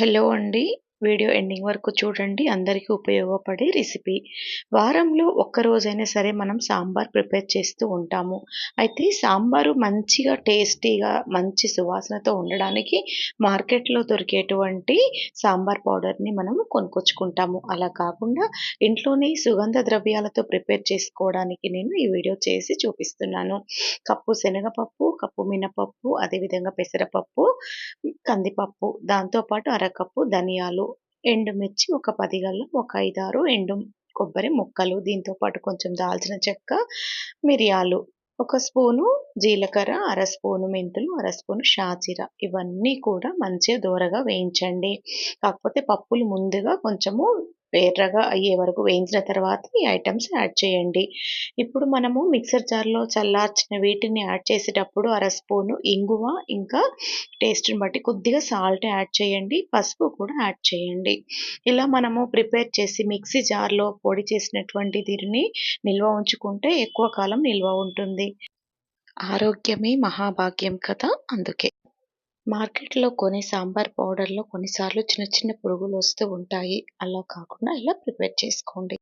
Hello అండి. Video ending వరకు చూడండి. అందరికీ ఉపయోగపడే రెసిపీ. వారంలో ఒక్కరోజైనా సరే మనం సాంబార్ ప్రిపేర్ చేస్తూ ఉంటాము. అయితే సాంబారు మంచిగా టేస్టీగా మంచి సువాసనతో ఉండడానికి మార్కెట్‌లో దొరికేటువంటి సాంబార్ పౌడర్‌ని మనం కొనుక్కొచ్చుకుంటాము. అలా కాకుండా ఇంట్లోనే సుగంధ ద్రవ్యాలతో ప్రిపేర్ చేసుకోవడానికి నేను ఈ వీడియో చేసి చూపిస్తున్నాను. కప్పు శనగపప్పు, కప్పు మినపప్పు, అదేవిధంగా పెసరపప్పు, కందిపప్పు, దాంతో పాటు అరకప్పు ధనియాలు, ఎండుమిర్చి ఒక 10 గళ్ళం, ఒక 5, 6 ఎండు కొబ్బరి ముక్కలు, దీంతో పాటు కొంచెం దాల్చిన చెక్క, మిరియాలు, ఒక స్పూను జీలకర్ర, అర స్పూను మెంతులు, అర స్పూను షాజీర, ఇవన్నీ కూడా మంచిగా దోరగా వేయించండి. కాకపోతే పప్పులు ముందుగా కొంచెము ఎర్రగా అయ్యే వరకు వేయించిన తర్వాత ఈ ఐటెమ్స్ యాడ్ చేయండి. ఇప్పుడు మనము మిక్సర్ జార్‌లో చల్లార్చిన వీటిని యాడ్ చేసేటప్పుడు అర స్పూను ఇంగువ, ఇంకా టేస్ట్‌ని బట్టి కొద్దిగా సాల్ట్ యాడ్ చేయండి. పసుపు కూడా యాడ్ చేయండి. ఇలా మనము ప్రిపేర్ చేసి మిక్సీ జార్‌లో పొడి చేసినటువంటి దీనిని నిల్వ ఉంచుకుంటే ఎక్కువ కాలం నిల్వ ఉంటుంది. ఆరోగ్యమే మహాభాగ్యం కదా! అందుకే. మార్కెట్‌లో కొనే సాంబార్ పౌడర్‌లో కొన్నిసార్లు చిన్న చిన్న పురుగులొస్తూ ఉంటాయి. అలా కాకుండా ఇలా ప్రిపేర్ చేసుకోండి.